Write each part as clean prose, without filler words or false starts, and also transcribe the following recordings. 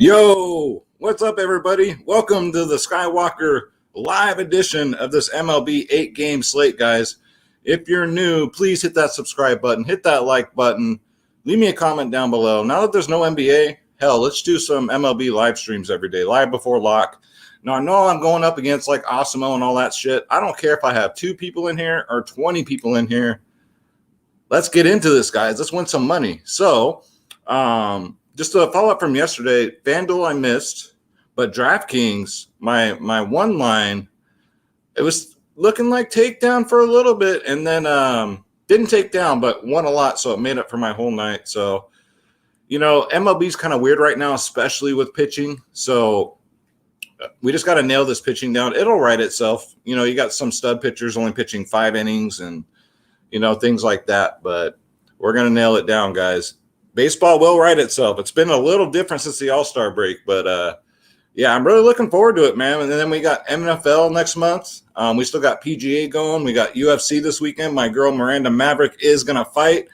Yo, what's up, everybody? Welcome to the Skywalker live edition of this MLB 8-game slate, guys. If you're new, please hit that subscribe button, hit that like button, leave me a comment down below. Now that there's no NBA, hell, let's do some MLB live streams every day, live before lock. Now, I know I'm going up against like Osimo and all that shit. I don't care if I have 2 people in here or 20 people in here. Let's get into this, guys. Let's win some money. So, just a follow-up from yesterday, FanDuel I missed, but DraftKings, my one line, it was looking like takedown for a little bit, and then didn't take down, but won a lot, so it made up for my whole night. So, MLB's kind of weird right now, especially with pitching. So we just got to nail this pitching down. It'll right itself. You got some stud pitchers only pitching 5 innings and, things like that, but we're going to nail it down, guys. Baseball will right itself. It's been a little different since the All-Star break, but yeah, I'm really looking forward to it, man. And then we got NFL next month. We still got PGA going. We got UFC this weekend. My girl Miranda Maverick is going to fight.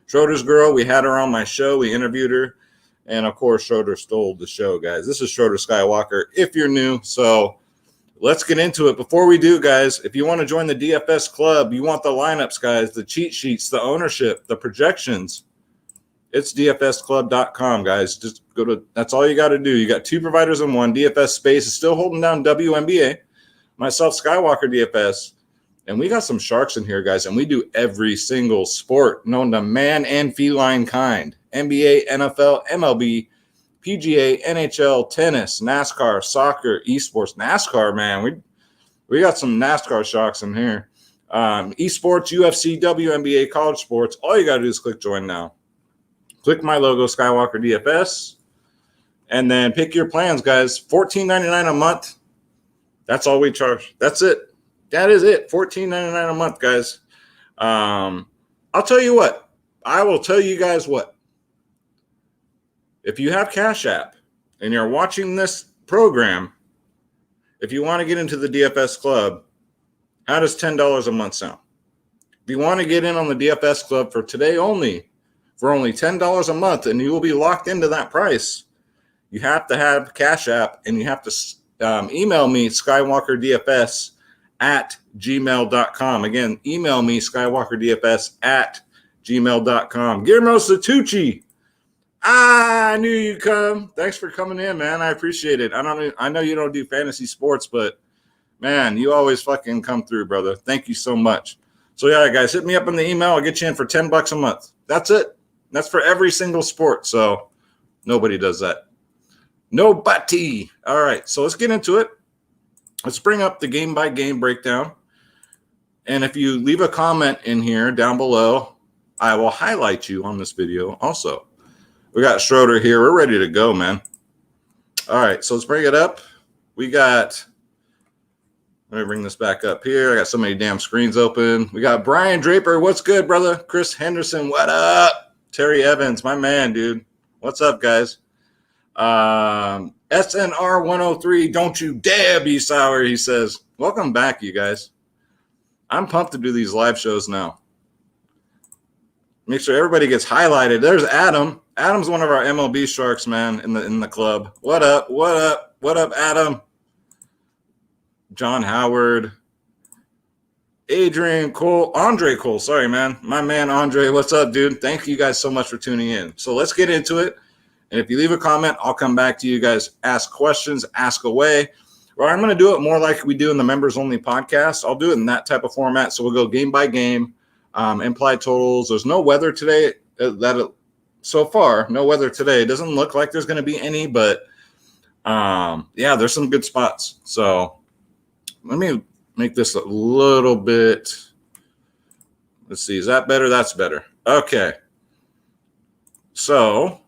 Schroeder's girl, we had her on my show. We interviewed her. And, of course, Schroeder stole the show, guys. This is Schroeder Skywalker if you're new. So let's get into it. Before we do, guys, if you want to join the DFS club, you want the lineups, guys, the cheat sheets, the ownership, the projections, it's dfsclub.com, guys. Just go to, that's all you got to do. You got 2 providers in one. DFS Space is still holding down WNBA. Myself, Skywalker DFS. And we got some sharks in here, guys. And we do every single sport known to man and feline kind. NBA, NFL, MLB, PGA, NHL, tennis, NASCAR, soccer, esports. NASCAR, man. We got some NASCAR sharks in here. Esports, UFC, WNBA, college sports. All you got to do is click join now. Click my logo, Skywalker DFS, and then pick your plans, guys. $14.99 a month. That's all we charge. That's it. That is it. $14.99 a month, guys. I'll tell you what. I will tell you guys what. If you have Cash App and you're watching this program, if you want to get into the DFS club, how does $10 a month sound? If you want to get in on the DFS club for today only, for only $10 a month, and you will be locked into that price, you have to have Cash App, and you have to email me, skywalkerdfs@gmail.com. Again, email me, skywalkerdfs@gmail.com. Guillermo Satucci, I knew you'd come. Thanks for coming in, man. I appreciate it. I know you don't do fantasy sports, but, man, you always fucking come through, brother. Thank you so much. So, yeah, guys, hit me up in the email. I'll get you in for $10 a month. That's it. That's for every single sport, so nobody does that. Nobody. All right, so let's get into it. Let's bring up the game-by-game breakdown. And if you leave a comment in here down below, I will highlight you on this video also. We got Schroeder here. We're ready to go, man. All right, so let's bring it up. Let me bring this back up here. I got so many damn screens open. We got Brian Draper. What's good, brother? Chris Henderson. What up? Terry Evans, my man, dude. What's up, guys? SNR 103, don't you dare be sour, he says. Welcome back, you guys. I'm pumped to do these live shows now. Make sure everybody gets highlighted. There's Adam. Adam's one of our MLB sharks, man, in the club. What up? What up? What up, Adam? John Howard. Adrian Cole, Andre Cole, sorry, man. My man, Andre, what's up, dude? Thank you guys so much for tuning in. So let's get into it. And if you leave a comment, I'll come back to you guys. Ask questions, ask away. Or I'm going to do it more like we do in the members-only podcast. I'll do it in that type of format. So we'll go game by game, implied totals. There's no weather today. So far, no weather today. It doesn't look like there's going to be any, but yeah, there's some good spots. So let me make this a little bit. Let's see. Is that better? That's better. Okay. So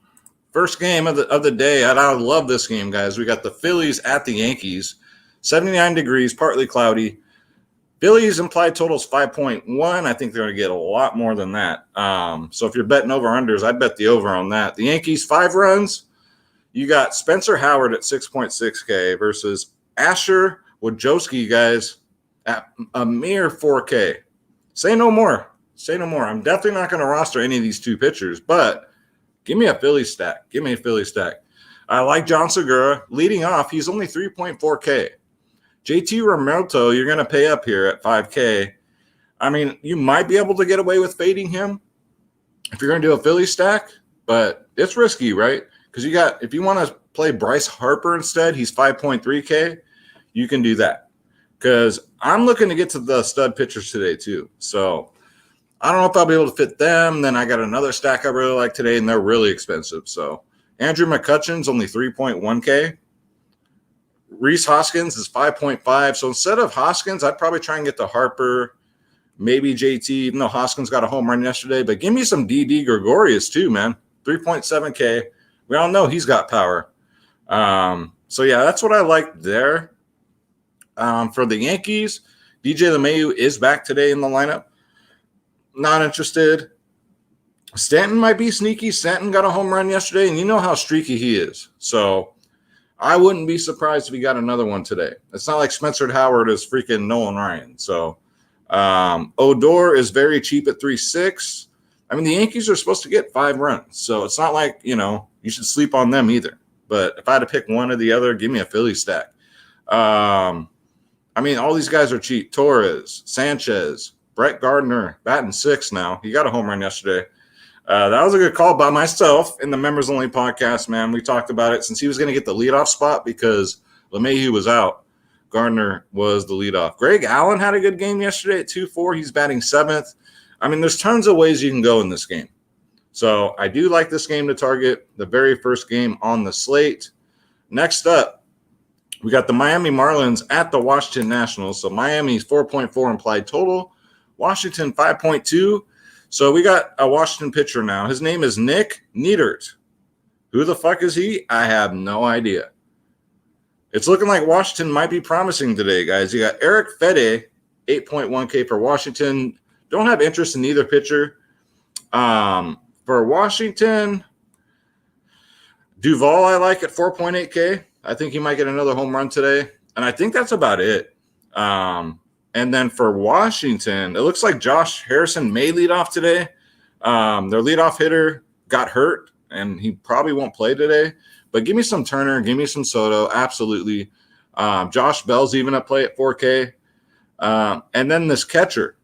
first game of the day. And I love this game, guys. We got the Phillies at the Yankees. 79 degrees, partly cloudy. Phillies implied totals 5.1. I think they're going to get a lot more than that. So if you're betting over-unders, I'd bet the over on that. The Yankees, 5 runs. You got Spencer Howard at 6.6K versus Asher Wojcicki, guys, at a mere 4K. Say no more. Say no more. I'm definitely not going to roster any of these 2 pitchers, but give me a Philly stack. Give me a Philly stack. I like John Segura. Leading off, he's only 3.4K. JT Realmuto, you're going to pay up here at 5K. I mean, you might be able to get away with fading him if you're going to do a Philly stack, but it's risky, right? Because if you want to play Bryce Harper instead, he's 5.3K. You can do that. Because I'm looking to get to the stud pitchers today too. So I don't know if I'll be able to fit them. Then I got another stack I really like today, and they're really expensive. So Andrew McCutcheon's only 3.1K. Reese Hoskins is 5.5. So instead of Hoskins, I'd probably try and get the Harper, maybe JT, even though Hoskins got a home run yesterday. But give me some DD Gregorius too, man. 3.7K. We all know he's got power. So, yeah, that's what I like there. For the Yankees, DJ LeMahieu is back today in the lineup. Not interested. Stanton might be sneaky. Stanton got a home run yesterday, and you know how streaky he is. So I wouldn't be surprised if he got another one today. It's not like Spencer Howard is freaking Nolan Ryan. So Odor is very cheap at 3.6. I mean, the Yankees are supposed to get 5 runs. So it's not like, you should sleep on them either. But if I had to pick one or the other, give me a Philly stack. I mean, all these guys are cheap. Torres, Sanchez, Brett Gardner, batting 6 now. He got a home run yesterday. That was a good call by myself in the members only podcast, man. We talked about it since he was going to get the leadoff spot because LeMahieu was out. Gardner was the leadoff. Greg Allen had a good game yesterday at 2.4. He's batting 7th. I mean, there's tons of ways you can go in this game. So I do like this game to target, the very first game on the slate. Next up, we got the Miami Marlins at the Washington Nationals. So Miami's 4.4 implied total. Washington 5.2. So we got a Washington pitcher now. His name is Nick Neidert. Who the fuck is he? I have no idea. It's looking like Washington might be promising today, guys. You got Eric Fede, 8.1K for Washington. Don't have interest in either pitcher. For Washington, Duvall I like at 4.8K. I think he might get another home run today. And I think that's about it. And then for Washington, it looks like Josh Harrison may lead off today. Their leadoff hitter got hurt, and he probably won't play today. But give me some Turner. Give me some Soto. Absolutely. Josh Bell's even at play at 4K. And then this catcher.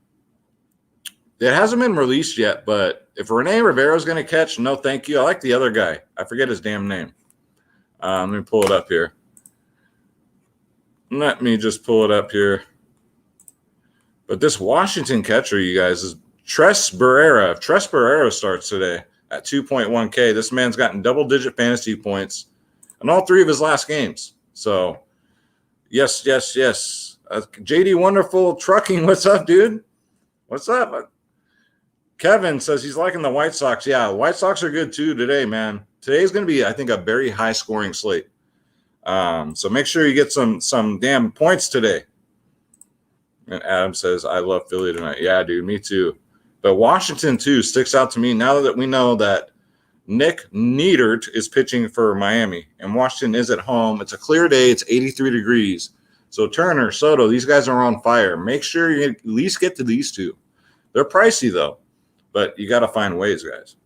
It hasn't been released yet, but if Rene Rivera's going to catch, no thank you. I like the other guy. I forget his damn name. Let me pull it up here. Let me just pull it up here. But this Washington catcher, you guys, is Tres Barrera. If Tres Barrera starts today at 2.1K, this man's gotten double-digit fantasy points in all 3 of his last games. So, yes. JD Wonderful Trucking, what's up, dude? What's up? Kevin says he's liking the White Sox. Yeah, White Sox are good too today, man. Today's going to be, I think, a very high-scoring slate. So make sure you get some damn points today. And Adam says, I love Philly tonight. Yeah, dude, me too. But Washington, too, sticks out to me now that we know that Nick Neidert is pitching for Miami. And Washington is at home. It's a clear day. It's 83 degrees. So Turner, Soto, these guys are on fire. Make sure you at least get to these 2. They're pricey, though. But you got to find ways, guys.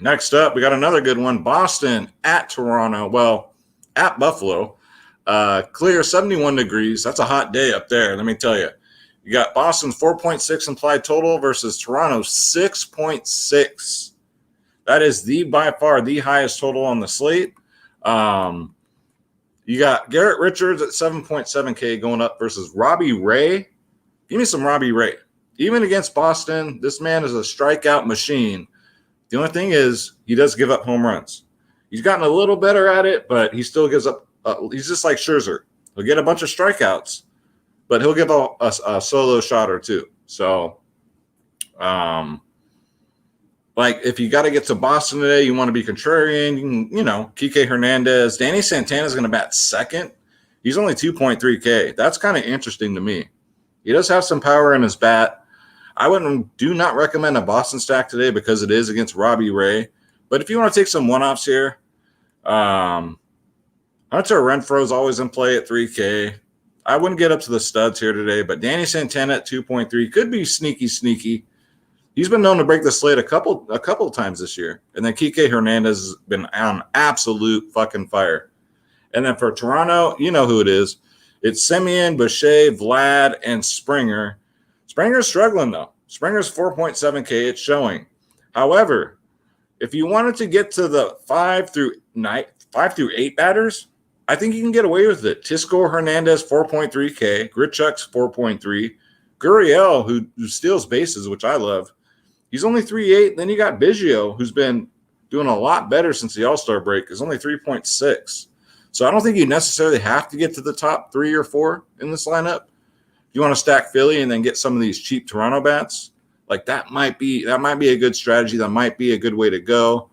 Next up, we got another good one. Boston at Toronto. Well, at Buffalo. Clear 71 degrees. That's a hot day up there, let me tell you. You got Boston's 4.6 implied total versus Toronto's 6.6. That is by far the highest total on the slate. You got Garrett Richards at 7.7K going up versus Robbie Ray. Give me some Robbie Ray. Even against Boston, this man is a strikeout machine. The only thing is he does give up home runs. He's gotten a little better at it, but he still gives up. He's just like Scherzer. He'll get a bunch of strikeouts, but he'll give a solo shot or 2. So, like if you got to get to Boston today, you want to be contrarian, you can, Kike Hernandez. Danny Santana's going to bat 2nd. He's only 2.3K. That's kind of interesting to me. He does have some power in his bat. I do not recommend a Boston stack today because it is against Robbie Ray. But if you want to take some one-offs here, Hunter Renfroe's always in play at 3K. I wouldn't get up to the studs here today, but Danny Santana at 2.3 could be sneaky. He's been known to break the slate a couple of times this year. And then Kike Hernandez has been on absolute fucking fire. And then for Toronto, you know who it is. It's Semien, Boucher, Vlad, and Springer. Springer's struggling, though. Springer's 4.7K. It's showing. However, if you wanted to get to the 5 through 8 batters, I think you can get away with it. Tisco Hernandez, 4.3K. Grichuk's 4.3. Gurriel, who steals bases, which I love, he's only 3.8. Then you got Biggio, who's been doing a lot better since the All-Star break, is only 3.6. So I don't think you necessarily have to get to the top 3 or 4 in this lineup. If you want to stack Philly and then get some of these cheap Toronto bats, like that might be a good strategy. That might be a good way to go.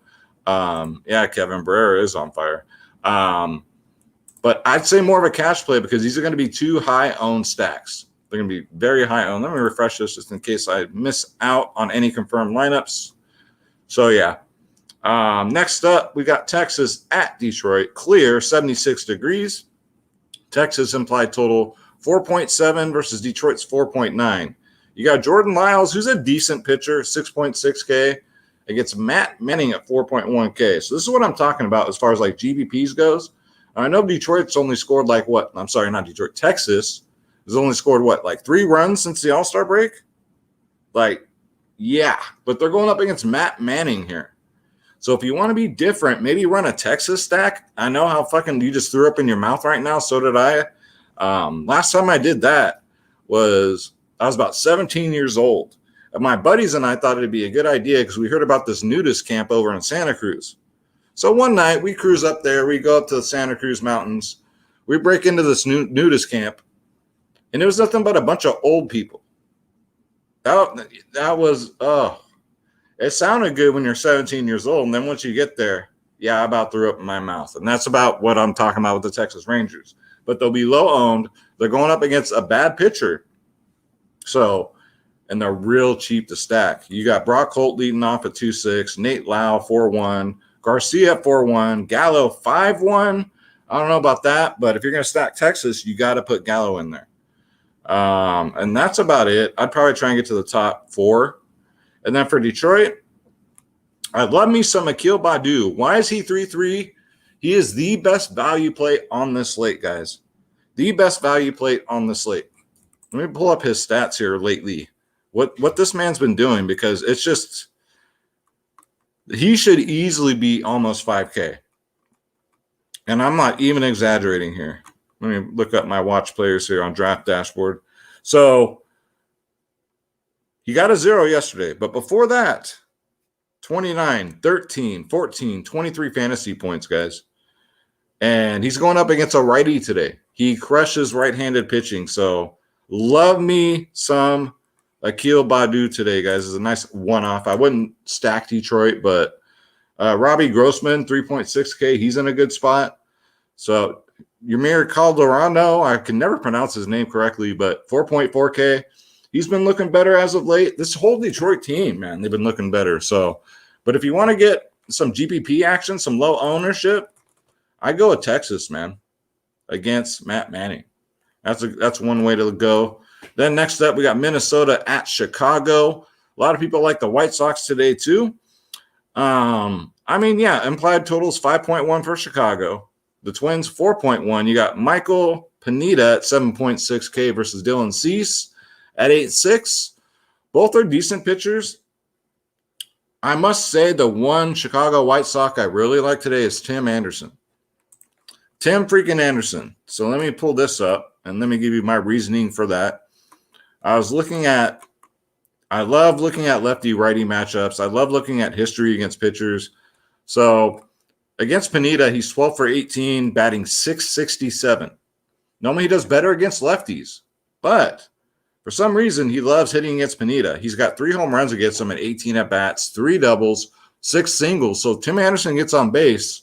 Yeah, Kevin Barrera is on fire. But I'd say more of a cash play because these are going to be 2 high-owned stacks. They're going to be very high-owned. Let me refresh this just in case I miss out on any confirmed lineups. So, yeah. Next up, we got Texas at Detroit. Clear, 76 degrees. Texas implied total 4.7 versus Detroit's 4.9. You got Jordan Lyles, who's a decent pitcher, 6.6K, against Matt Manning at 4.1K. So this is what I'm talking about as far as like GBPs goes. I know Detroit's only scored like what? I'm sorry, not Detroit. Texas has only scored what, like 3 runs since the All-Star break? Like, yeah. But they're going up against Matt Manning here. So if you want to be different, maybe run a Texas stack. I know how fucking you just threw up in your mouth right now. So did I. Last time I did that was I was about 17 years old. And my buddies and I thought it'd be a good idea because we heard about this nudist camp over in Santa Cruz. So one night we cruise up there. We go up to the Santa Cruz Mountains. We break into this nudist camp. And it was nothing but a bunch of old people. That was, it sounded good when you're 17 years old. And then once you get there, yeah, I about threw up in my mouth. And that's about what I'm talking about with the Texas Rangers. But they'll be low owned. They're going up against a bad pitcher. So, and they're real cheap to stack. You got Brock Holt leading off at 2.6, Nate Lau 4.1, Garcia at 4.1, Gallo 5.1. I don't know about that, but if you're going to stack Texas, you got to put Gallo in there. And that's about it. I'd probably try and get to the top 4. And then for Detroit, I love me some Akil Baddoo. Why is he 3.3? He is the best value play on this slate, guys. The best value play on the slate. Let me pull up his stats here lately. What this man's been doing, because it's just he should easily be almost 5K. And I'm not even exaggerating here. Let me look up my watch players here on Draft Dashboard. So he got a 0 yesterday, but before that, 29, 13, 14, 23 fantasy points, guys. And he's going up against a righty today. He crushes right-handed pitching. So love me some Akil Baddoo today, guys. It's a nice one-off. I wouldn't stack Detroit, but Robbie Grossman, 3.6K. He's in a good spot. So Yamir Calderano, I can never pronounce his name correctly, but 4.4K. He's been looking better as of late. This whole Detroit team, man, they've been looking better. So, but if you want to get some GPP action, some low ownership, I go with Texas, man, against Matt Manning. That's one way to go. Then next up, we got Minnesota at Chicago. A lot of people like the White Sox today too. Implied totals 5.1 for Chicago. The Twins 4.1. You got Michael Pineda at 7.6K versus Dylan Cease at 8.6. Both are decent pitchers. I must say the one Chicago White Sox I really like today is Tim Anderson. Tim freaking Anderson. So let me pull this up and let me give you my reasoning for that. I love looking at lefty-righty matchups. I love looking at history against pitchers. So against Pineda, he's 12 for 18, batting .667. Normally he does better against lefties, but for some reason he loves hitting against Pineda. He's got 3 home runs against him at 18 at-bats, 3 doubles, 6 singles. So Tim Anderson gets on base.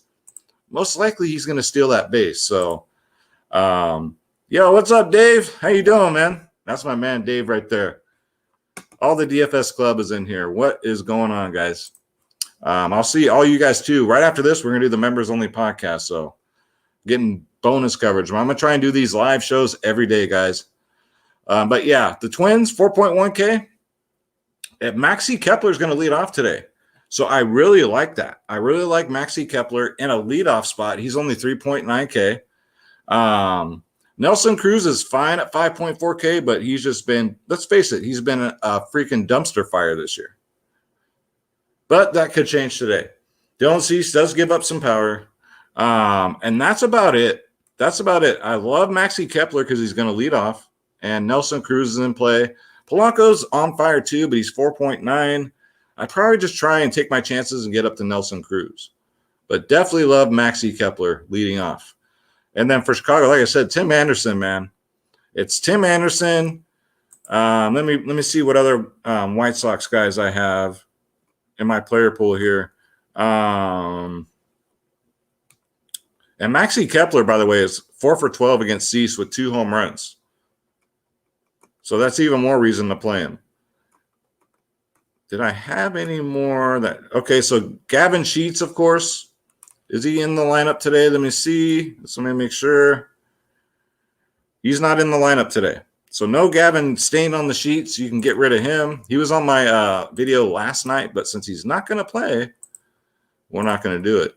Most likely he's going to steal that base. So, what's up, Dave? How you doing, man? That's my man, Dave, right there. All the DFS club is in here. What is going on, guys? I'll see all you guys, too. Right after this, we're going to do the members-only podcast, so getting bonus coverage. I'm going to try and do these live shows every day, guys. But, yeah, the Twins, 4.1K. Maxi Kepler is going to lead off today. So I really like that. I really like Maxi Kepler in a leadoff spot. He's only 3.9K. Nelson Cruz is fine at 5.4K, but he's just been, let's face it, he's been a freaking dumpster fire this year. But that could change today. Dylan Cease does give up some power. And that's about it. That's about it. I love Maxi Kepler because he's going to lead off, and Nelson Cruz is in play. Polanco's on fire too, but he's 4.9. I'd probably just try and take my chances and get up to Nelson Cruz. But definitely love Maxi Kepler leading off. And then for Chicago, like I said, Tim Anderson, man. It's Tim Anderson. Let me see what other White Sox guys I have in my player pool here. And Maxi Kepler, by the way, is 4 for 12 against Cease with 2 home runs. So that's even more reason to play him. Did I have any more? Okay, so Gavin Sheets, of course. Is he in the lineup today? Let me see. Let me make sure. He's not in the lineup today. So no Gavin Stain on the sheets. You can get rid of him. He was on my video last night, but since he's not going to play, we're not going to do it.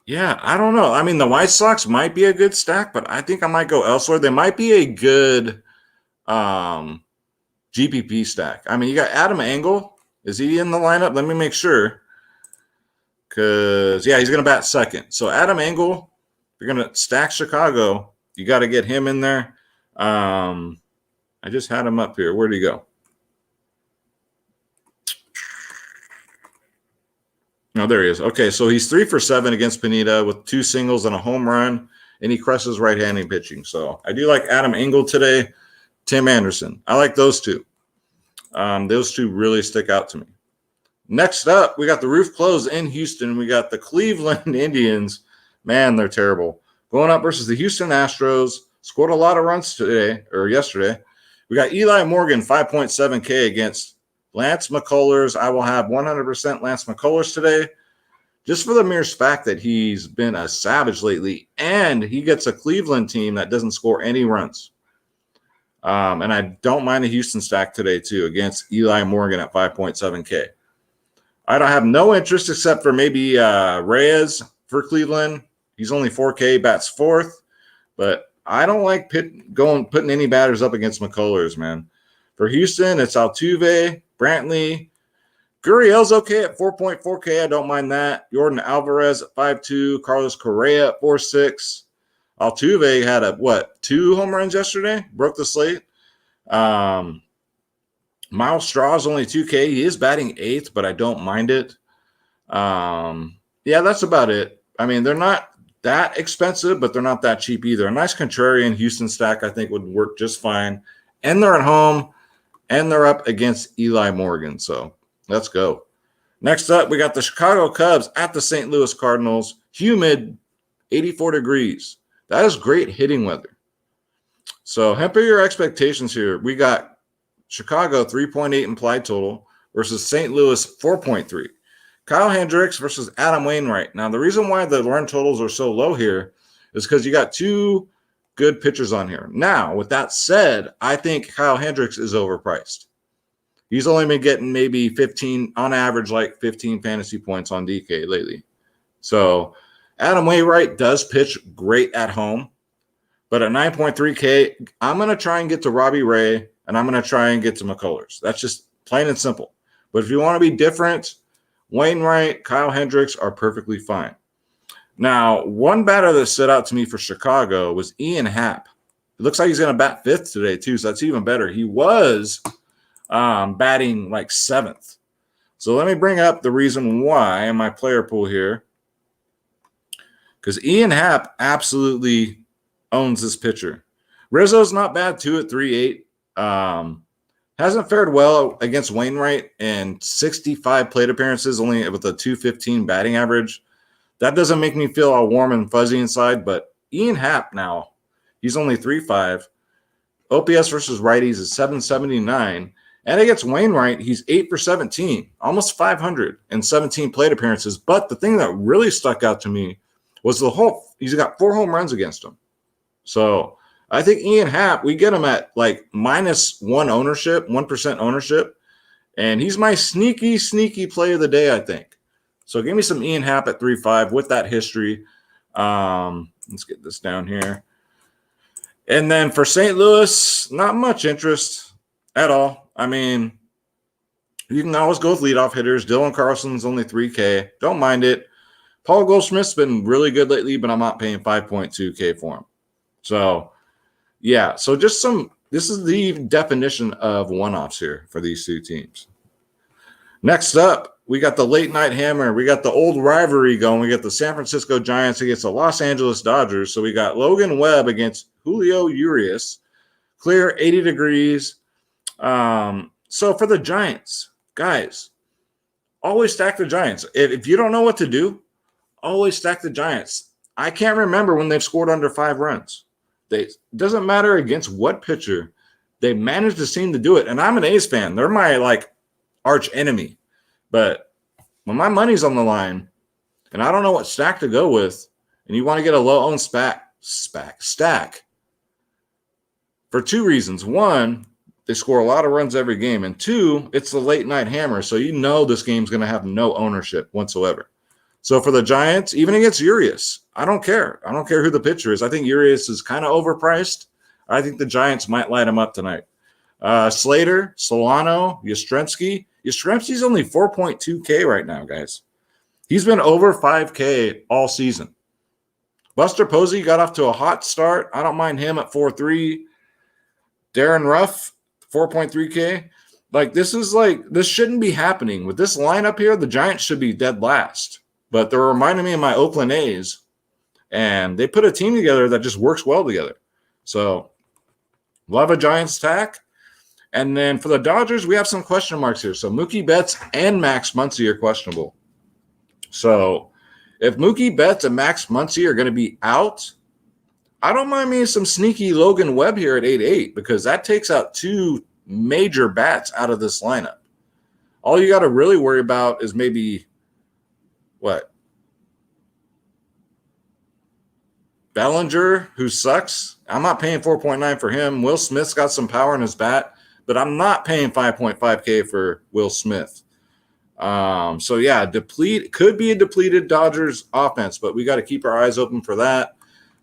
Yeah, I don't know. I mean, the White Sox might be a good stack, but I think I might go elsewhere. They might be a good GPP stack. I mean, you got Adam Engel. Is he in the lineup? Let me make sure. Because, yeah, he's going to bat second. So Adam Engel, if you're going to stack Chicago, you got to get him in there. I just had him up here. Where'd he go? Oh, there he is. Okay, so he's 3 for 7 against Pineda with 2 singles and a home run, and he crushes right-handed pitching. So I do like Adam Engel today. Tim Anderson. I like those two. Those two really stick out to me. Next up, we got the roof closed in Houston. We got the Cleveland Indians. Man, they're terrible. Going up versus the Houston Astros. Scored a lot of runs yesterday. We got Eli Morgan, 5.7K against Lance McCullers. I will have 100% Lance McCullers today, just for the mere fact that he's been a savage lately, and he gets a Cleveland team that doesn't score any runs. And I don't mind a Houston stack today, too, against Eli Morgan at 5.7K. I don't have no interest except for maybe Reyes for Cleveland. He's only 4K, bats 4th. But I don't like putting any batters up against McCullers, man. For Houston, it's Altuve, Brantley. Gurriel's okay at 4.4K. I don't mind that. Jordan Alvarez at 5.2. Carlos Correa at 4.6. Altuve had 2 home runs yesterday? Broke the slate. Miles Straw's only 2K. He is batting 8th, but I don't mind it. Yeah, that's about it. I mean, they're not that expensive, but they're not that cheap either. A nice contrarian Houston stack, I think, would work just fine. And they're at home, and they're up against Eli Morgan. So let's go. Next up, we got the Chicago Cubs at the St. Louis Cardinals. Humid, 84 degrees. That is great hitting weather. So temper your expectations here. We got Chicago 3.8 implied total versus St. Louis 4.3. Kyle Hendricks versus Adam Wainwright. Now, the reason why the run totals are so low here is because you got 2 good pitchers on here. Now, with that said, I think Kyle Hendricks is overpriced. He's only been getting maybe 15, on average, like 15 fantasy points on DK lately. So Adam Wainwright does pitch great at home, but at 9.3K, I'm going to try and get to Robbie Ray, and I'm going to try and get to McCullers. That's just plain and simple. But if you want to be different, Wainwright, Kyle Hendricks are perfectly fine. Now, one batter that stood out to me for Chicago was Ian Happ. It looks like he's going to bat 5th today, too, so that's even better. He was batting like 7th. So let me bring up the reason why in my player pool here. Because Ian Happ absolutely owns this pitcher. Rizzo's not bad, too, at 3.8. Hasn't fared well against Wainwright in 65 plate appearances, only with a 215 batting average. That doesn't make me feel all warm and fuzzy inside, but Ian Happ now, he's only 3.5. OPS versus righties is 779. And against Wainwright, he's 8 for 17, almost 500 and 17 plate appearances. But the thing that really stuck out to me was he's got 4 home runs against him. So I think Ian Happ, we get him at like -1 ownership, 1% ownership. And he's my sneaky play of the day, I think. So give me some Ian Happ at 3.5 with that history. Let's get this down here. And then for St. Louis, not much interest at all. I mean, you can always go with leadoff hitters. Dylan Carlson's only 3K. Don't mind it. Paul Goldschmidt's been really good lately, but I'm not paying 5.2K for him. So, yeah. So just this is the definition of one-offs here for these two teams. Next up, we got the late night hammer. We got the old rivalry going. We got the San Francisco Giants against the Los Angeles Dodgers. So we got Logan Webb against Julio Urias. Clear 80 degrees. So for the Giants, guys, always stack the Giants. If you don't know what to do, always stack the Giants. I can't remember when they've scored under 5 runs. It doesn't matter against what pitcher. They managed to seem to do it. And I'm an A's fan. They're my arch enemy. But when my money's on the line and I don't know what stack to go with, and you want to get a low-owned stack for 2 reasons. 1, they score a lot of runs every game. And 2, it's the late night hammer. So you know this game's going to have no ownership whatsoever. So for the Giants, even against Urias, I don't care. I don't care who the pitcher is. I think Urias is kind of overpriced. I think the Giants might light him up tonight. Slater, Solano, Yastrzemski. Yastrzemski's only 4.2K right now, guys. He's been over 5K all season. Buster Posey got off to a hot start. I don't mind him at 4.3. Darren Ruff, 4.3K. This shouldn't be happening. With this lineup here, the Giants should be dead last. But they're reminding me of my Oakland A's. And they put a team together that just works well together. So, love a Giants stack. And then for the Dodgers, we have some question marks here. So Mookie Betts and Max Muncy are questionable. So if Mookie Betts and Max Muncy are going to be out, I don't mind me some sneaky Logan Webb here at 8.8 because that takes out 2 major bats out of this lineup. All you got to really worry about is maybe what? Bellinger, who sucks. I'm not paying 4.9 for him. Will Smith's got some power in his bat. But I'm not paying 5.5K for Will Smith. So, yeah, could be a depleted Dodgers offense, but we got to keep our eyes open for that.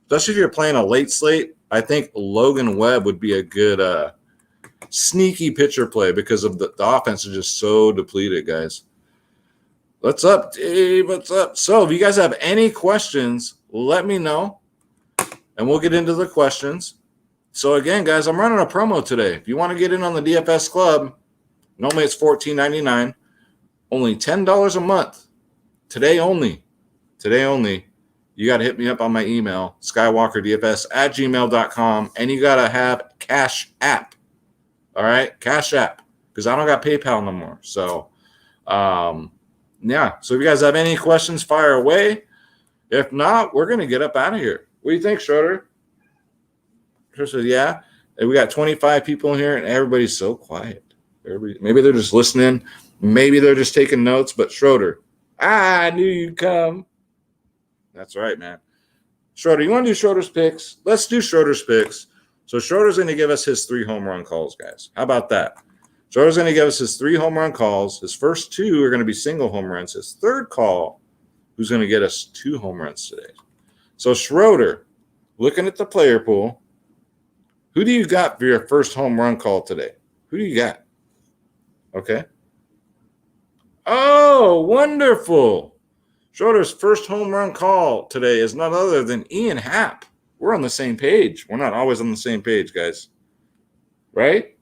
Especially if you're playing a late slate, I think Logan Webb would be a good sneaky pitcher play because of the offense is just so depleted, guys. What's up, Dave? What's up? So, if you guys have any questions, let me know, and we'll get into the questions. So, again, guys, I'm running a promo today. If you want to get in on the DFS club, normally it's $14.99, only $10 a month. Today only. You got to hit me up on my email, skywalkerdfs@gmail.com, and you got to have Cash App. All right? Cash App, because I don't got PayPal no more. So, yeah. So, if you guys have any questions, fire away. If not, we're going to get up out of here. What do you think, Schroeder? Said, yeah. And we got 25 people in here, and everybody's so quiet. Maybe they're just listening. Maybe they're just taking notes. But Schroeder, I knew you'd come. That's right, man. Schroeder, you want to do Schroeder's picks? Let's do Schroeder's picks. So Schroeder's going to give us his 3 home run calls, guys. How about that? Schroeder's going to give us his 3 home run calls. His first 2 are going to be single home runs. His third call, who's going to get us 2 home runs today. So Schroeder, looking at the player pool, who do you got for your first home run call today? Who do you got? Okay. Oh, wonderful. Schroeder's first home run call today is none other than Ian Happ. We're on the same page. We're not always on the same page, guys. Right?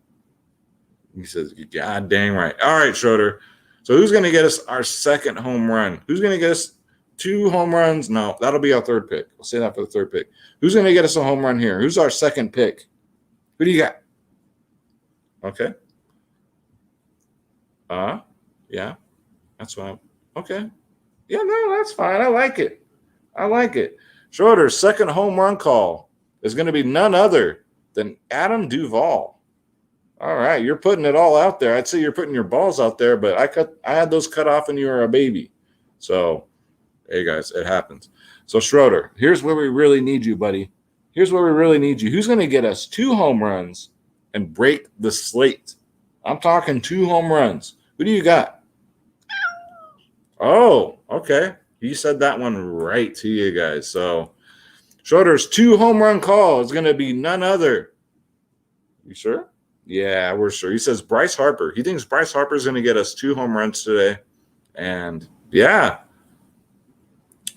He says, God dang right. All right, Schroeder. So who's going to get us our second home run? Who's going to get us 2 home runs? No, that'll be our third pick. We'll say that for the third pick. Who's going to get us a home run here? Who's our second pick? Who do you got? Okay. Yeah. That's fine. Okay. Yeah, no, that's fine. I like it. Schroeder's second home run call is going to be none other than Adam Duvall. All right. You're putting it all out there. I'd say you're putting your balls out there, but I had those cut off when you were a baby. So, hey, guys, it happens. So, Schroeder, here's where we really need you, buddy. Here's where we really need you. Who's going to get us 2 home runs and break the slate? I'm talking 2 home runs. Who do you got? Oh, okay. He said that one right to you guys. So Schroeder's 2 home run call is going to be none other. You sure? Yeah, we're sure. He says Bryce Harper. He thinks Bryce Harper is going to get us 2 home runs today. And yeah,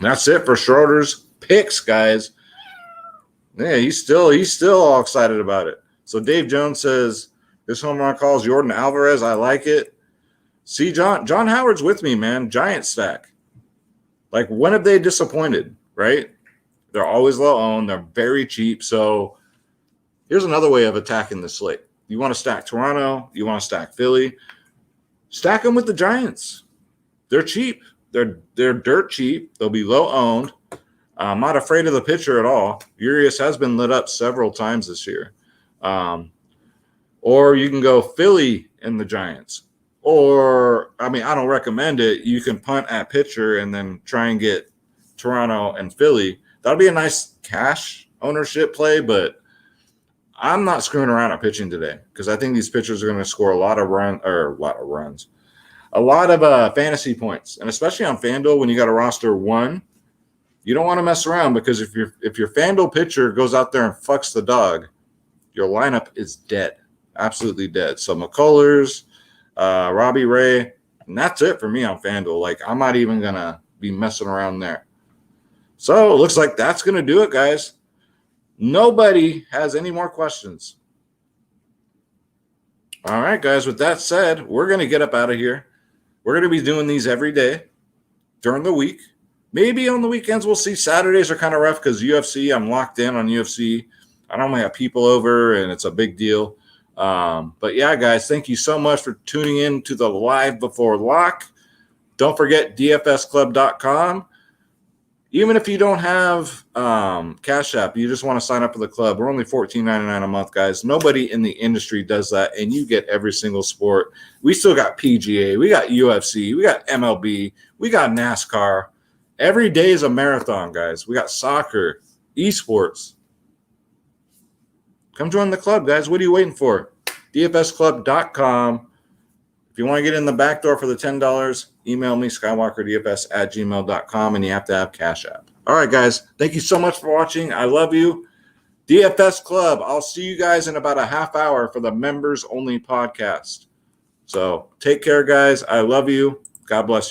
that's it for Schroeder's picks, guys. Yeah, he's still all excited about it. So Dave Jones says this home run call is Jordan Alvarez. I like it. See, John Howard's with me, man. Giant stack. Like, when have they disappointed, right? They're always low owned. They're very cheap. So here's another way of attacking the slate. You want to stack Toronto. You want to stack Philly. Stack them with the Giants. They're cheap. They're dirt cheap. They'll be low owned. I'm not afraid of the pitcher at all. Urias has been lit up several times this year. Or you can go Philly and the Giants. Or, I mean, I don't recommend it. You can punt at pitcher and then try and get Toronto and Philly. That'll be a nice cash ownership play, but I'm not screwing around at pitching today because I think these pitchers are going to score a lot of fantasy points. And especially on FanDuel, when you got a roster 1, you don't want to mess around because if your FanDuel pitcher goes out there and fucks the dog, your lineup is dead, absolutely dead. So McCullers, Robbie Ray, and that's it for me on FanDuel. Like, I'm not even going to be messing around there. So it looks like that's going to do it, guys. Nobody has any more questions. All right, guys, with that said, we're going to get up out of here. We're going to be doing these every day during the week. Maybe on the weekends we'll see. Saturdays are kind of rough because UFC, I'm locked in on UFC. I normally have people over, and it's a big deal. But, yeah, guys, thank you so much for tuning in to the Live Before Lock. Don't forget dfsclub.com. Even if you don't have Cash App, you just want to sign up for the club. We're only $14.99 a month, guys. Nobody in the industry does that, and you get every single sport. We still got PGA. We got UFC. We got MLB. We got NASCAR. Every day is a marathon, guys. We got soccer, esports. Come join the club, guys. What are you waiting for? dfsclub.com. If you want to get in the back door for the $10, email me, skywalkerdfs@gmail.com, and you have to have Cash App. All right, guys. Thank you so much for watching. I love you. DFS Club. I'll see you guys in about a half hour for the members-only podcast. So take care, guys. I love you. God bless you.